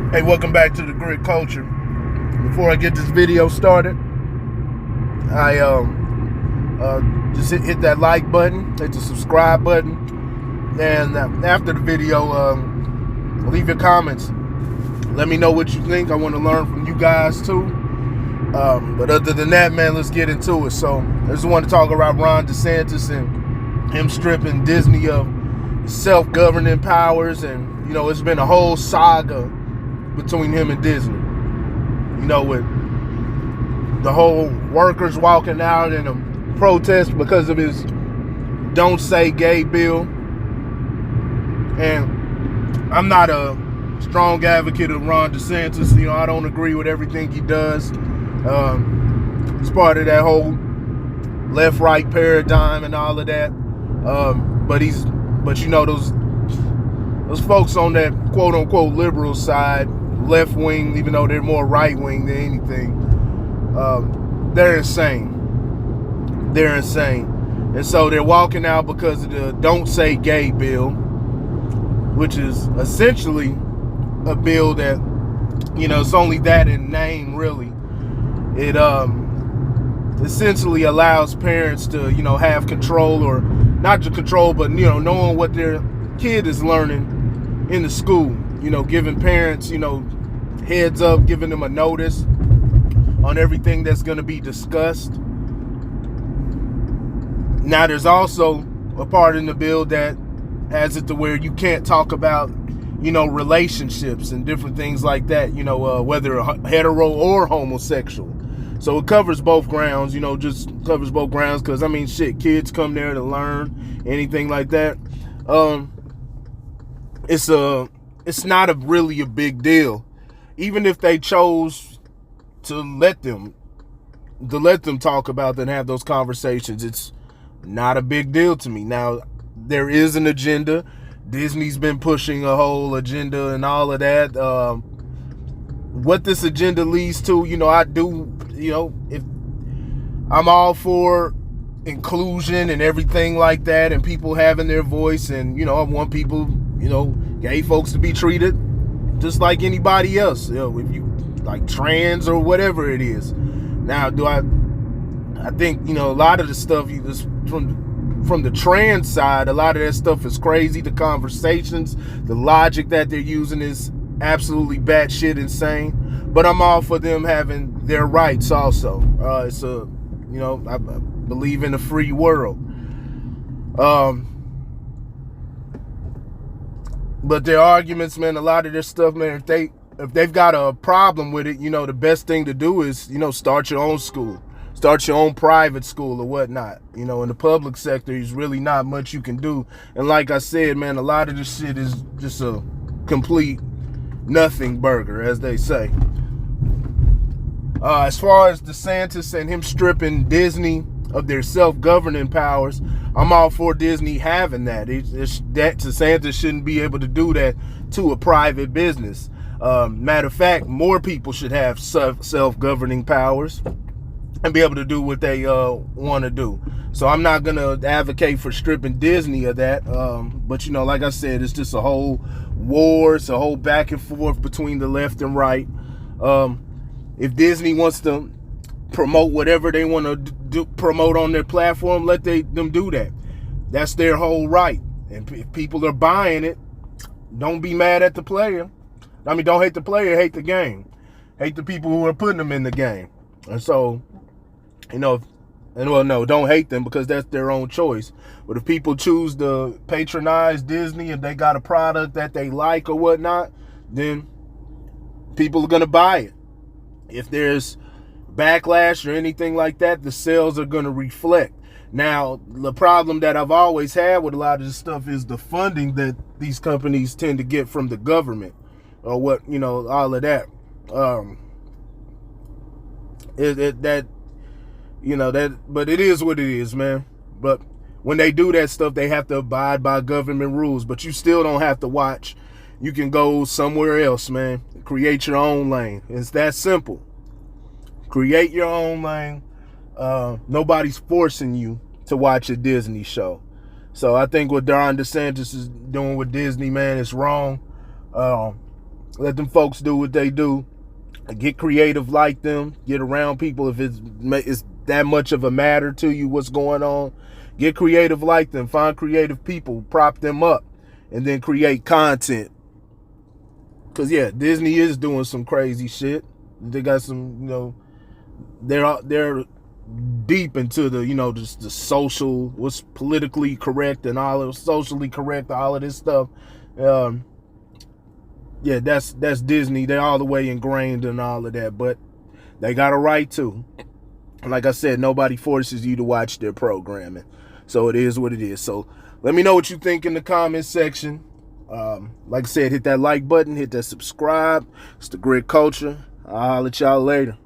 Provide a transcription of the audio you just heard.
Hey, welcome back to the Grit Culture. Before I get this video started, I just hit that like button, hit the subscribe button, and after the video, leave your comments. Let me know what you think. I want to learn from you guys too. But other than that, man, let's get into it. So I just want to talk about Ron DeSantis and him stripping Disney of self-governing powers, and it's been a whole saga between him and Disney. With the whole workers walking out in a protest because of his Don't Say Gay bill. And I'm not a strong advocate of Ron DeSantis. I don't agree with everything he does. It's part of that whole left-right paradigm and all of that. But those folks on that quote-unquote liberal side, left wing, even though they're more right wing than anything, they're insane. They're insane. And so they're walking out because of the Don't Say Gay bill, which is essentially a bill that, it's only that in name, really. It essentially allows parents to, have control, or not to control, but, knowing what their kid is learning in the school, giving parents, heads up, giving them a notice on everything that's going to be discussed. Now, there's also a part in the bill that has it to where you can't talk about, relationships and different things like that, whether hetero or homosexual. So it covers both grounds, just covers both grounds, because, kids come there to learn, anything like that. It's not really a big deal. Even if they chose to let them talk about that and have those conversations, it's not a big deal to me. Now, there is an agenda. Disney's been pushing a whole agenda and all of that. What this agenda leads to, if I'm all for inclusion and everything like that, and people having their voice, and I want people, gay folks to be treated just like anybody else, if you like trans or whatever it is. Now, I think, a lot of the stuff from the trans side, a lot of that stuff is crazy. The conversations, the logic that they're using is absolutely batshit insane. But I'm all for them having their rights also. I believe in a free world. But their arguments, man, a lot of their stuff, man, if they've got a problem with it, the best thing to do is, start your own school. Start your own private school or whatnot. In the public sector, there's really not much you can do. And like I said, man, a lot of this shit is just a complete nothing burger, as they say. As far as DeSantis and him stripping Disney of their self-governing powers, I'm all for Disney having that. That DeSantis shouldn't be able to do that to a private business. Matter of fact, more people should have self-governing powers and be able to do what they want to do. So I'm not going to advocate for stripping Disney of that. But, like I said, it's just a whole war. It's a whole back and forth between the left and right. If Disney wants to promote whatever they want to promote on their platform, let them do that. That's their whole right. And if people are buying it, don't be mad at the player. Don't hate the player, hate the game. Hate the people who are putting them in the game. And so, don't hate them, because that's their own choice. But if people choose to patronize Disney, if they got a product that they like or whatnot, then people are going to buy it. If there's backlash or anything like that, the sales are going to reflect. Now, the problem that I've always had with a lot of this stuff is the funding that these companies tend to get from the government, or what, all of that. But it is what it is, man. But when they do that stuff, they have to abide by government rules. But you still don't have to watch. You can go somewhere else, man. Create your own lane. It's that simple. Create your own lane. Nobody's forcing you to watch a Disney show. So I think what Ron DeSantis is doing with Disney, man, is wrong. Let them folks do what they do. Get creative like them. Get around people if it's that much of a matter to you what's going on. Get creative like them. Find creative people. Prop them up. And then create content. Because, yeah, Disney is doing some crazy shit. They got some, they're deep into the, just the social, what's politically correct and all of socially correct, all of this stuff. Yeah, that's Disney. They're all the way ingrained in all of that, but they got a right to. Like I said, nobody forces you to watch their programming. So it is what it is. So let me know what you think in the comment section. Like I said, hit that like button, hit that subscribe. It's the Grit Culture. I'll holler at y'all later.